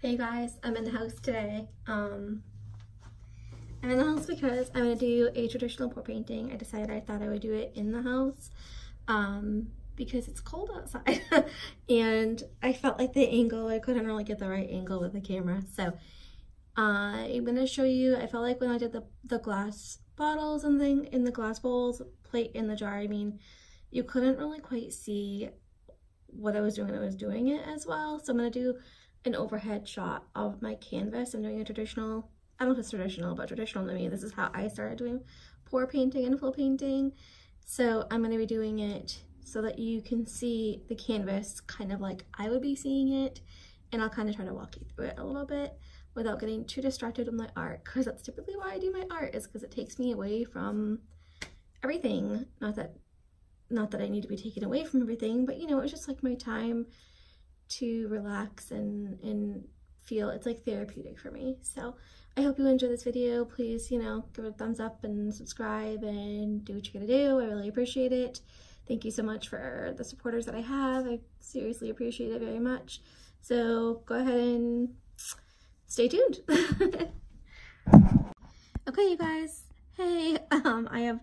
Hey guys, I'm in the house today. I'm in the house because I'm gonna do a traditional pour painting. I decided I thought I would do it in the house because it's cold outside and I felt like the angle, I couldn't really get the right angle with the camera. So I'm gonna show you, I felt like when I did the glass bottles and thing in the glass bowls, plate in the jar, I mean, you couldn't really quite see what I was doing when I was doing it as well. So I'm gonna do an overhead shot of my canvas. I'm doing a traditional, I don't know if it's traditional, but traditional to me, this is how I started doing pour painting and flow painting. So I'm gonna be doing it so that you can see the canvas kind of like I would be seeing it, and I'll kind of try to walk you through it a little bit without getting too distracted with my art, because that's typically why I do my art, is because it takes me away from everything. Not that I need to be taken away from everything, but you know, it's just like my time to relax and feel, it's like therapeutic for me. So I hope you enjoy this video. Please, you know, give it a thumbs up and subscribe and do what you gotta do. I really appreciate it. Thank you so much for the supporters that I have. I seriously appreciate it very much. So go ahead and stay tuned. Okay, you guys. Hey, I have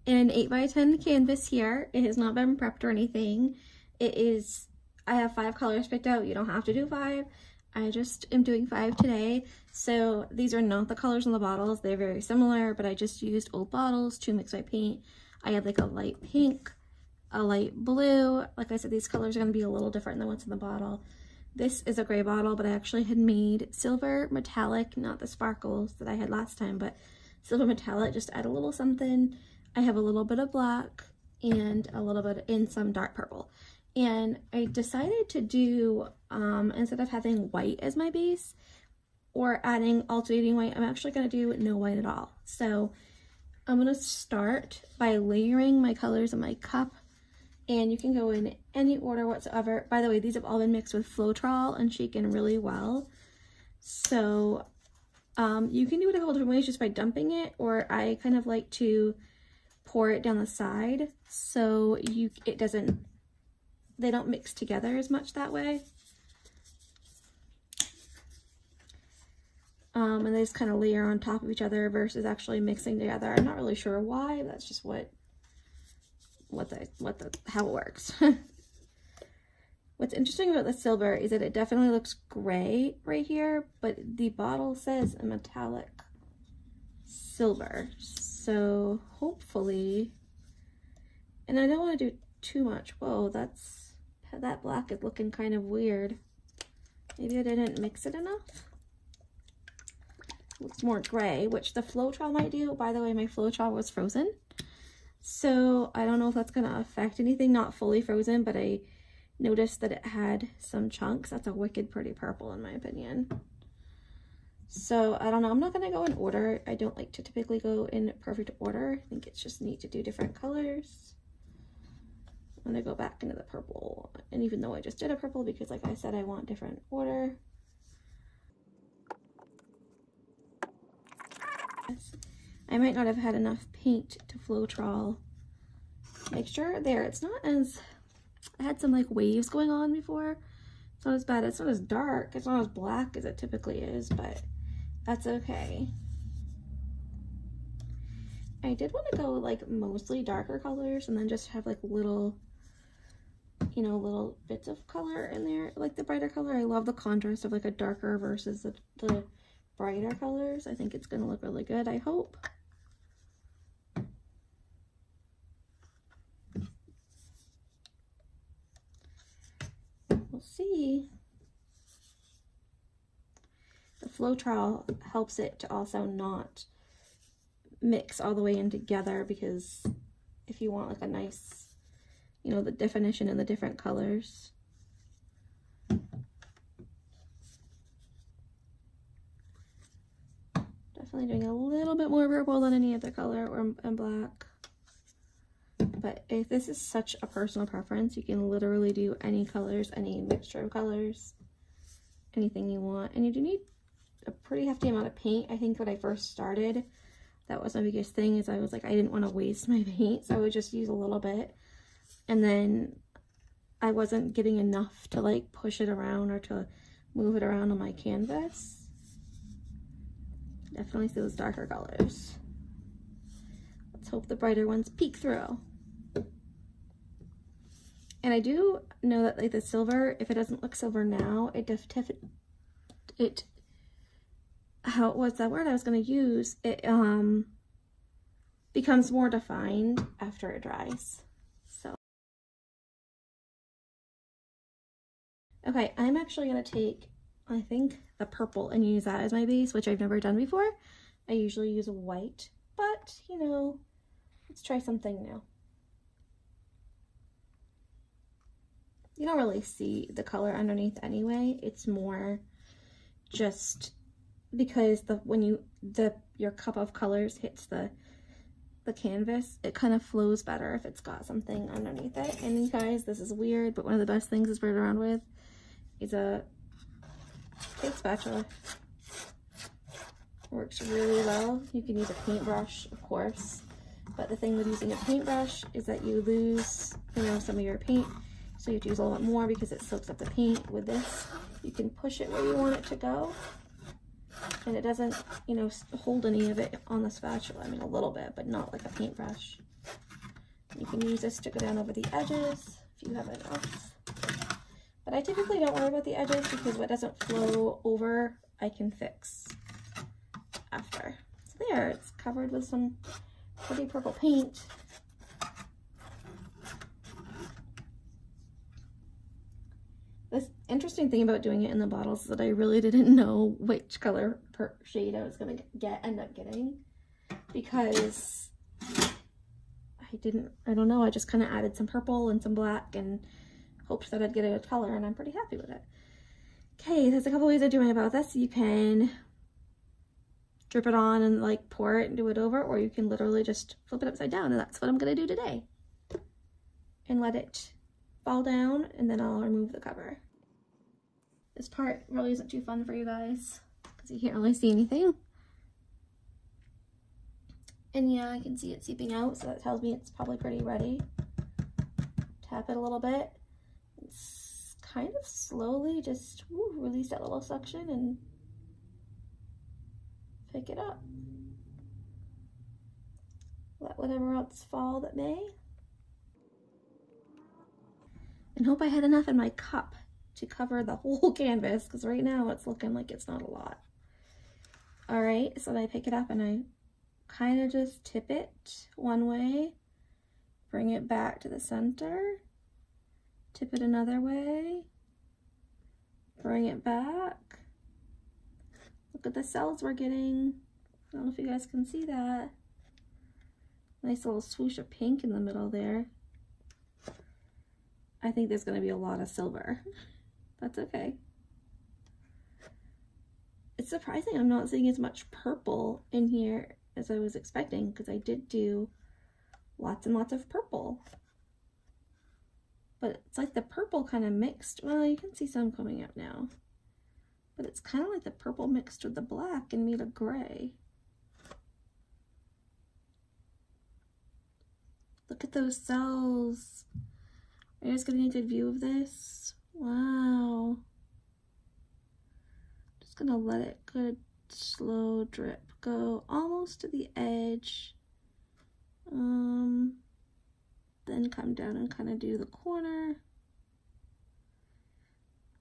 an 8x10 canvas here. It has not been prepped or anything. I have 5 colors picked out. You don't have to do 5. I just am doing 5 today. So these are not the colors in the bottles. They're very similar, but I just used old bottles to mix my paint. I had like a light pink, a light blue. Like I said, these colors are going to be a little different than what's in the bottle. This is a gray bottle, but I actually had made silver metallic, not the sparkles that I had last time, but silver metallic, just to add a little something. I have a little bit of black and a little bit in some dark purple. And I decided to do, instead of having white as my base or adding alternating white, I'm actually going to do no white at all. So I'm going to start by layering my colors in my cup, and you can go in any order whatsoever. By the way, these have all been mixed with Floetrol and shaken really well. So you can do it a couple different ways just by dumping it, or I kind of like to pour it down the side so they don't mix together as much that way. And they just kind of layer on top of each other versus actually mixing together. I'm not really sure why, but that's just how it works. What's interesting about the silver is that it definitely looks gray right here, but the bottle says a metallic silver. So hopefully, and I don't want to do too much. Whoa, that black is looking kind of weird. Maybe I didn't mix it enough. Looks more gray, which the Floetrol might do. By the way, my Floetrol was frozen, so I don't know if that's going to affect anything. Not fully frozen, but I noticed that it had some chunks. That's a wicked pretty purple in my opinion. So I don't know, I'm not going to go in order. I don't like to typically go in perfect order. I think it's just neat to do different colors. I'm going to go back into the purple, and even though I just did a purple, because like I said, I want different order. I might not have had enough paint to Floetrol mixture. There, it's not as, I had some like waves going on before. It's not as bad, it's not as dark, it's not as black as it typically is, but that's okay. I did want to go like mostly darker colors and then just have like little, you know, little bits of color in there, like the brighter color. I love the contrast of like a darker versus the brighter colors. I think it's gonna look really good, I hope. We'll see. The Floetrol helps it to also not mix all the way in together, because if you want like a nice, you know, the definition in the different colors. Definitely doing a little bit more purple than any other color, and black. But if this is such a personal preference, you can literally do any colors, any mixture of colors, anything you want. And you do need a pretty hefty amount of paint. I think when I first started, that was my biggest thing, is I was like, I didn't want to waste my paint, so I would just use a little bit. And then I wasn't getting enough to like push it around or to move it around on my canvas. Definitely see those darker colors. Let's hope the brighter ones peek through. And I do know that like the silver, if it doesn't look silver now, what's that word I was going to use? It becomes more defined after it dries. So, okay, I'm actually going to take, I think, the purple and use that as my base, which I've never done before. I usually use a white, but you know, let's try something new. You don't really see the color underneath anyway. It's more just because when your cup of colors hits the canvas, it kind of flows better if it's got something underneath it. And you guys, this is weird, but one of the best things to spread around with is a cake spatula. Works really well. You can use a paintbrush, of course, but the thing with using a paintbrush is that you lose, you know, some of your paint. So you have to use a little bit more because it soaks up the paint. With this, you can push it where you want it to go. And it doesn't, you know, hold any of it on the spatula. I mean, a little bit, but not like a paintbrush. You can use this to go down over the edges if you have enough. But I typically don't worry about the edges because what doesn't flow over, I can fix after. So there, it's covered with some pretty purple paint. This interesting thing about doing it in the bottles is that I really didn't know which color per shade I was going to end up getting, because I don't know, I just kind of added some purple and some black and hoped that I'd get a good color, and I'm pretty happy with it. Okay, there's a couple ways of doing about this. You can drip it on and like pour it and do it over, or you can literally just flip it upside down, and that's what I'm going to do today. And let it fall down, and then I'll remove the cover. This part really isn't too fun for you guys because you can't really see anything. And yeah, I can see it seeping out, so that tells me it's probably pretty ready. Tap it a little bit. It's kind of slowly just release that little suction and pick it up. Let whatever else fall that may. And hope I had enough in my cup to cover the whole canvas, because right now it's looking like it's not a lot. All right, so then I pick it up and I kind of just tip it one way, bring it back to the center, tip it another way, bring it back. Look at the cells we're getting. I don't know if you guys can see that. Nice little swoosh of pink in the middle there. I think there's going to be a lot of silver. That's okay. It's surprising I'm not seeing as much purple in here as I was expecting, because I did do lots and lots of purple. But it's like the purple kind of mixed. Well, you can see some coming out now. But it's kind of like the purple mixed with the black and made a gray. Look at those cells. Are you guys getting a good view of this? Wow. Just gonna let it good slow drip go almost to the edge. Then come down and kind of do the corner.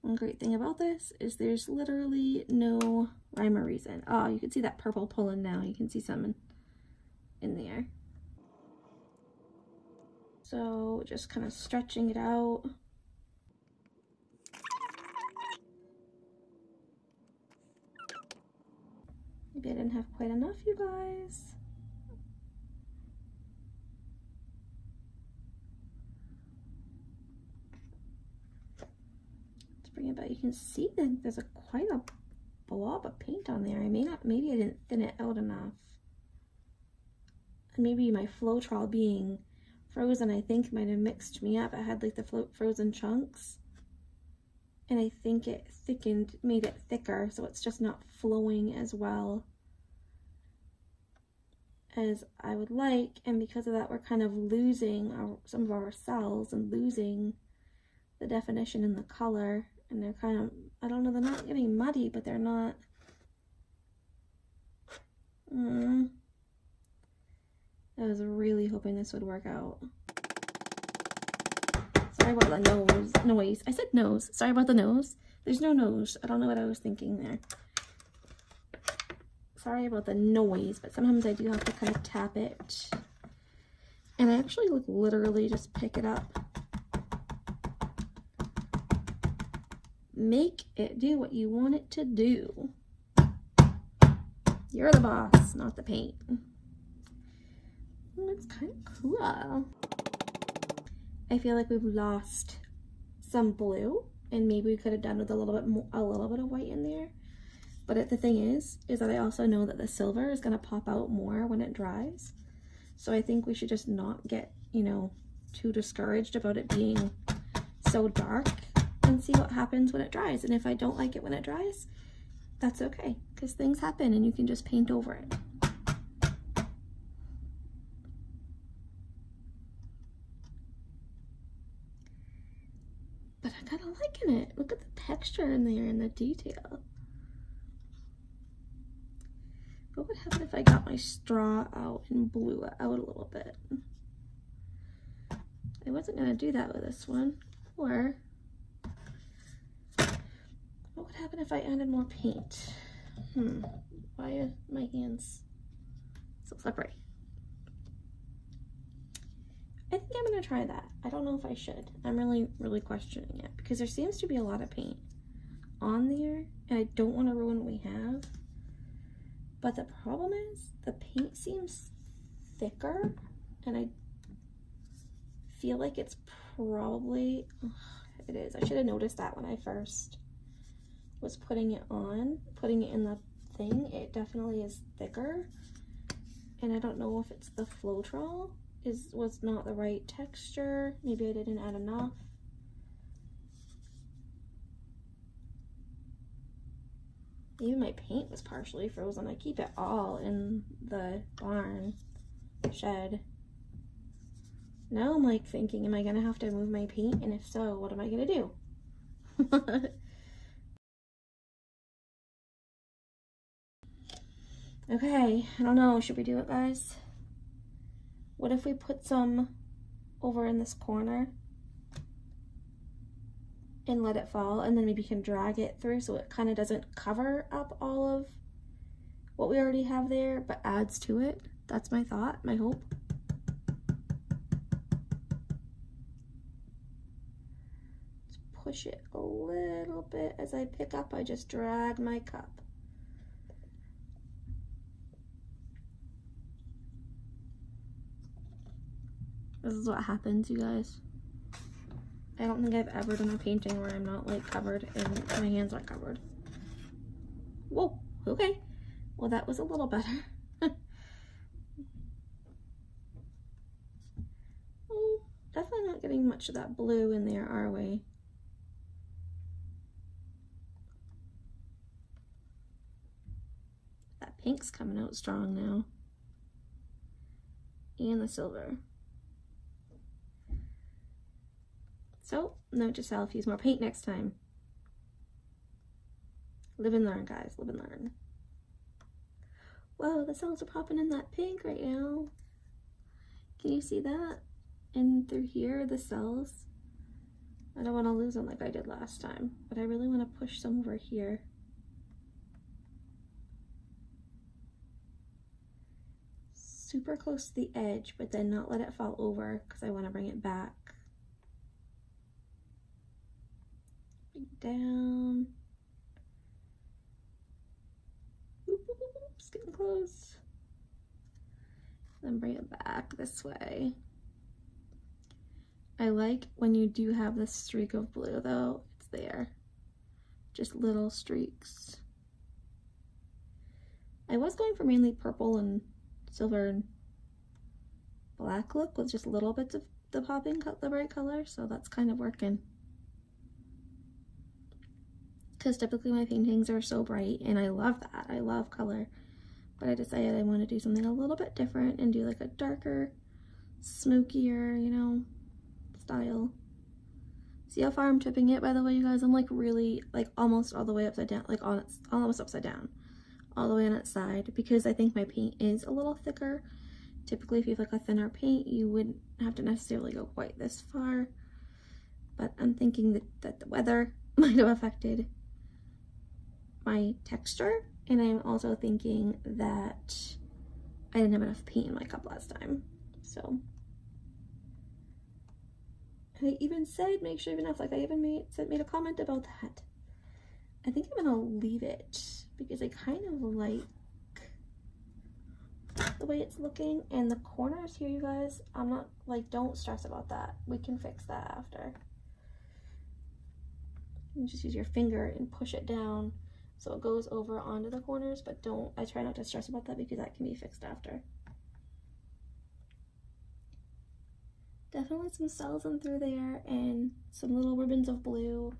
One great thing about this is there's literally no rhyme or reason. Oh, you can see that purple pulling now. You can see some in there. So just kind of stretching it out. Maybe I didn't have quite enough, you guys. Let's bring it back. You can see that there's quite a blob of paint on there. Maybe I didn't thin it out enough. And maybe my Floetrol being frozen, I think, might have mixed me up. I had like the frozen chunks, and I think it thickened, made it thicker, so it's just not flowing as well as I would like. And because of that, we're kind of losing some of our cells and losing the definition in the color, and they're kind of, I don't know, they're not getting muddy, but they're not. I was really hoping this would work out. Sorry about the noise. I said nose. Sorry about the nose. There's no nose. I don't know what I was thinking there. Sorry about the noise, but sometimes I do have to kind of tap it. And I actually like literally just pick it up. Make it do what you want it to do. You're the boss, not the paint. It's kind of cool. I feel like we've lost some blue, and maybe we could have done with a little bit more, a little bit of white in there. But the thing is that I also know that the silver is gonna pop out more when it dries. So I think we should just not get, you know, too discouraged about it being so dark and see what happens when it dries. And if I don't like it when it dries, that's okay, because things happen and you can just paint over it. But I'm kind of liking it. Look at the texture in there and the detail. What would happen if I got my straw out and blew it out a little bit? I wasn't going to do that with this one. Or what would happen if I added more paint? Why are my hands so slippery? I think I'm going to try that. I don't know if I should. I'm really questioning it because there seems to be a lot of paint on there and I don't want to ruin what we have. But the problem is the paint seems thicker and I feel like it's probably, it is. I should have noticed that when I first was putting it in the thing. It definitely is thicker. And I don't know if it's the Floetrol was not the right texture. Maybe I didn't add enough. Even my paint was partially frozen. I keep it all in the barn shed. Now I'm like thinking, am I gonna have to move my paint? And if so, what am I gonna do? Okay, I don't know. Should we do it, guys? What if we put some over in this corner and let it fall, and then maybe you can drag it through so it kind of doesn't cover up all of what we already have there, but adds to it. That's my thought, my hope. Let's push it a little bit. As I pick up, I just drag my cup. This is what happens, you guys. I don't think I've ever done a painting where I'm not like covered and my hands aren't covered. Whoa, okay. Well, that was a little better. Oh, definitely not getting much of that blue in there, are we? That pink's coming out strong now. And the silver. So, note to self, use more paint next time. Live and learn, guys. Live and learn. Whoa, the cells are popping in that pink right now. Can you see that? And through here, the cells. I don't want to lose them like I did last time, but I really want to push some over here. Super close to the edge, but then not let it fall over because I want to bring it back. Down. It's getting close. Then bring it back this way. I like when you do have this streak of blue though, it's there. Just little streaks. I was going for mainly purple and silver and black look with just little bits of the popping, the bright color, so that's kind of working. Because typically my paintings are so bright and I love that. I love color. But I decided I want to do something a little bit different and do like a darker, smokier, you know, style. See how far I'm tipping it, by the way, you guys? I'm like really, like almost all the way upside down, like on its, almost upside down, all the way on its side, because I think my paint is a little thicker. Typically, if you have like a thinner paint, you wouldn't have to necessarily go quite this far. But I'm thinking that the weather might have affected my texture. And I'm also thinking that I didn't have enough paint in my cup last time. So I even said, make sure you have enough. Like I even made a comment about that. I think I'm gonna leave it because I kind of like the way it's looking. And the corners here, you guys, I'm not like, don't stress about that. We can fix that after. You just use your finger and push it down so it goes over onto the corners, but I try not to stress about that because that can be fixed after. Definitely some cells in through there and some little ribbons of blue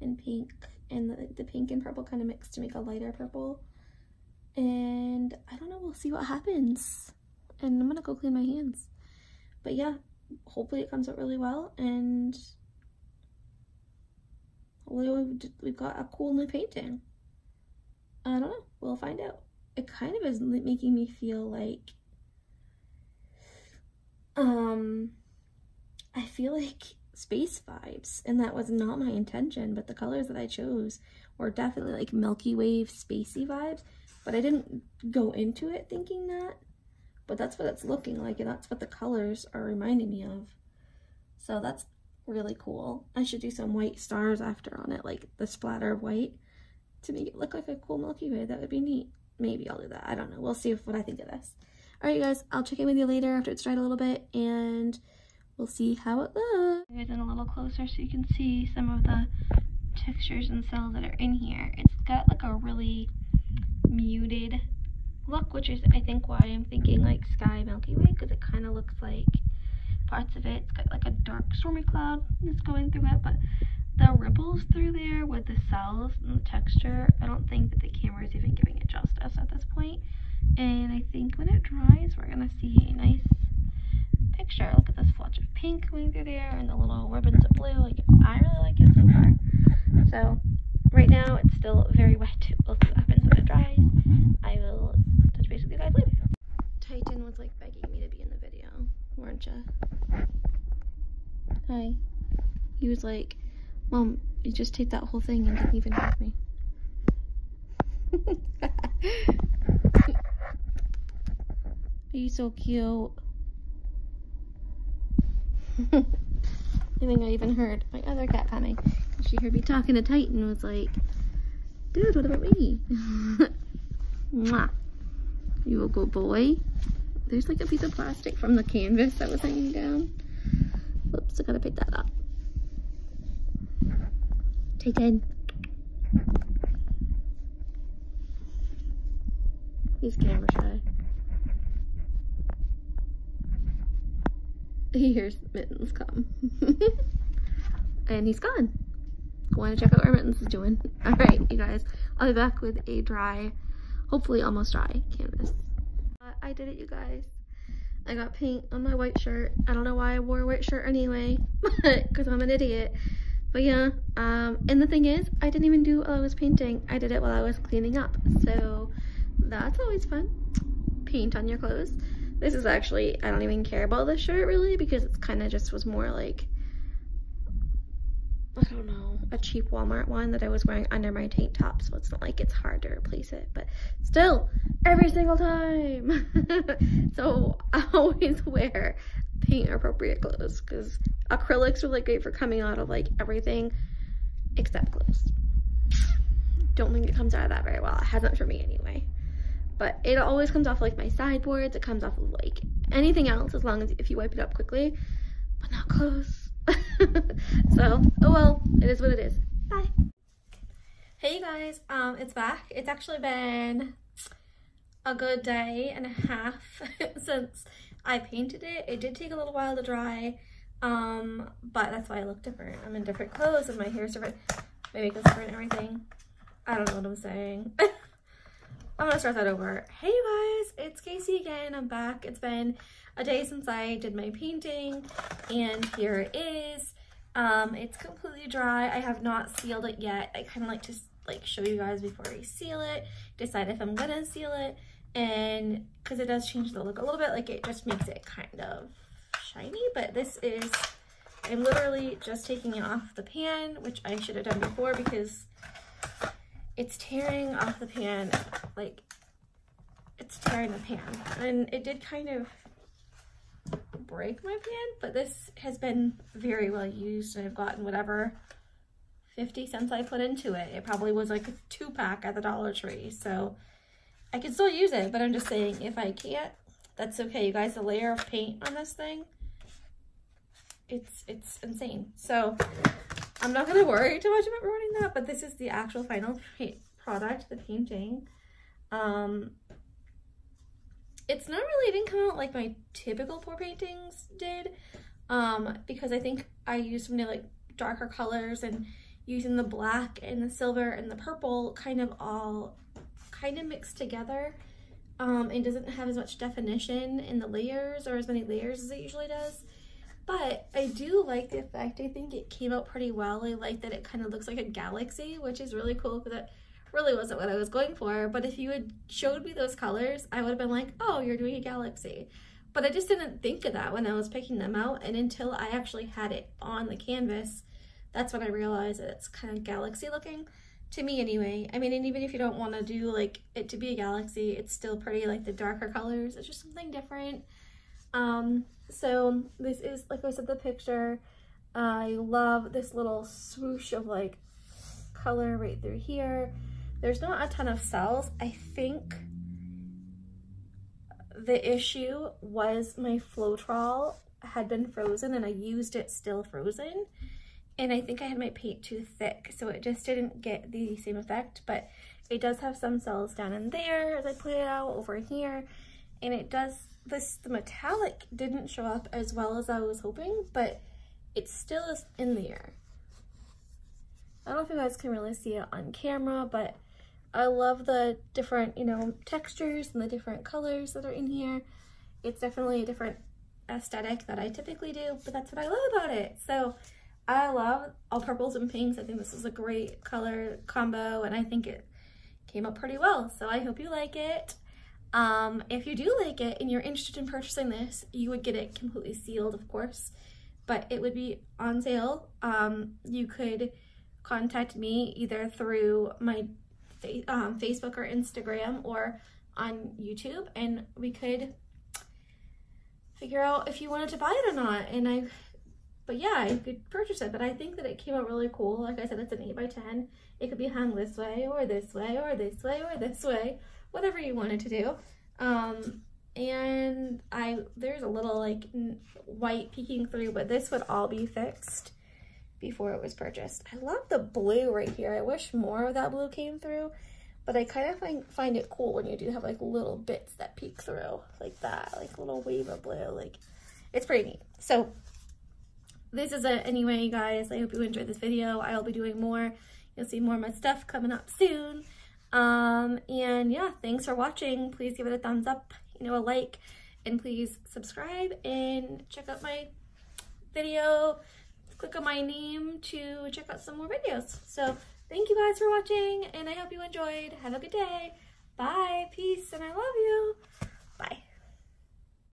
and pink, and the pink and purple kind of mixed to make a lighter purple. And I don't know, we'll see what happens. And I'm gonna go clean my hands. But yeah, hopefully it comes out really well, and hopefully we've got a cool new painting. I don't know, we'll find out. It kind of is making me feel like, I feel like space vibes, and that was not my intention, but the colors that I chose were definitely like Milky Way spacey vibes, but I didn't go into it thinking that, but that's what it's looking like, and that's what the colors are reminding me of. So that's really cool. I should do some white stars after on it, like the splatter of white, to make it look like a cool Milky Way. That would be neat. Maybe I'll do that. I don't know. We'll see what I think of this. All right, you guys, I'll check in with you later after it's dried a little bit, and we'll see how it looks. You guys in a little closer so you can see some of the textures and cells that are in here. It's got like a really muted look, which is I think why I'm thinking like sky Milky Way, because it kind of looks like parts of it's got like a dark stormy cloud that's going through it, but the ripples through there with the cells and the texture, I don't think that the camera is even giving it justice at this point. And I think when it dries, we're gonna see a nice picture. Look at this fletch of pink going through there and the little ribbons of blue. Like, I really like it so far. So right now it's still very wet. We'll see what happens when it dries. I will touch base with you guys later. Titan was like begging me to be in the video, weren't you? Hi. He was like, Mom, you just take that whole thing and didn't even have me. He's so cute. I think I even heard my other cat coming. She heard me talking to Titan and was like, dude, what about me? Mwah. You a good boy. There's like a piece of plastic from the canvas that was hanging down. Whoops, I gotta pick that up. Titan. He's camera shy. He hears Mittens come. And he's gone. Going to check out what Mittens is doing. Alright, you guys. I'll be back with a dry, hopefully almost dry canvas. I did it, you guys. I got paint on my white shirt. I don't know why I wore a white shirt anyway, because I'm an idiot. But yeah, and the thing is, I didn't even do it while I was painting. I did it while I was cleaning up. So that's always fun. Paint on your clothes. This is actually, I don't even care about this shirt really, because it's kind of just was more like, I don't know, a cheap Walmart one that I was wearing under my tank top. So it's not like it's hard to replace it, but still, every single time. So I always wear paint appropriate clothes, because acrylics are like great for coming out of like everything except clothes. Don't think it comes out of that very well. It hasn't for me anyway. But it always comes off like my sideboards. It comes off of like anything else, as long as if you wipe it up quickly, but not clothes. So, oh well, it is what it is. Bye. Hey you guys, it's back. It's actually been a good day and a half since I painted it. It did take a little while to dry, but that's why I look different. I'm in different clothes and my hair's different, my makeup's different and everything. I don't know what I'm saying. I'm gonna start that over. Hey you guys, it's Casey again. I'm back. It's been a day since I did my painting, and here it is. It's completely dry. I have not sealed it yet. I kind of like to like show you guys before I seal it, decide if I'm gonna seal it, and because it does change the look a little bit, like it just makes it kind of shiny. But this is, I'm literally just taking it off the pan, which I should have done before because it's tearing off the pan, like it's tearing the pan, and it did kind of break my pan, but this has been very well used, and I've gotten whatever 50 cents I put into it. It probably was like a 2-pack at the Dollar Tree, so I can still use it, but I'm just saying if I can't, that's okay. You guys, the layer of paint on this thing, it's insane. So I'm not gonna worry too much about ruining that, but this is the actual final product, the painting. It's not really, it didn't come out like my typical pour paintings did, because I think I used some like darker colors, and using the black and the silver and the purple kind of all kind of mixed together. It doesn't have as much definition in the layers, or as many layers as it usually does. But I do like the effect. I think it came out pretty well. I like that it kind of looks like a galaxy, which is really cool because it really wasn't what I was going for. But if you had showed me those colors, I would have been like, oh, you're doing a galaxy. But I just didn't think of that when I was picking them out. And until I actually had it on the canvas, that's when I realized that it's kind of galaxy looking. To me anyway. I mean, and even if you don't want to do like it to be a galaxy, it's still pretty, like the darker colors. It's just something different. So this is, like I said, the picture. I love this little swoosh of like color right through here. There's not a ton of cells. I think the issue was my Floetrol had been frozen and I used it still frozen. And I think I had my paint too thick, so it just didn't get the same effect, but it does have some cells down in there as I put it out over here. And it does, the metallic didn't show up as well as I was hoping, but it still is in there. I don't know if you guys can really see it on camera, but I love the different, you know, textures and the different colors that are in here. It's definitely a different aesthetic that I typically do, but that's what I love about it. So I love all purples and pinks. I think this is a great color combo, and I think it came out pretty well. So I hope you like it. If you do like it and you're interested in purchasing this, you would get it completely sealed, of course, but it would be on sale. You could contact me either through my Facebook or Instagram or on YouTube, and we could figure out if you wanted to buy it or not. But yeah, you could purchase it. But I think that it came out really cool. Like I said, it's an 8x10. It could be hung this way or this way or this way or this way, whatever you wanted to do. And there's a little like white peeking through, but this would all be fixed before it was purchased. I love the blue right here. I wish more of that blue came through, but I kind of find it cool when you do have like little bits that peek through like that, like a little wave of blue. Like, it's pretty neat. So this is it anyway, guys. I hope you enjoyed this video. I'll be doing more. You'll see more of my stuff coming up soon. And yeah, thanks for watching. Please give it a thumbs up, you know, a like, and please subscribe and check out my video. Click on my name to check out some more videos. So thank you guys for watching, and I hope you enjoyed. Have a good day. Bye, peace, and I love you.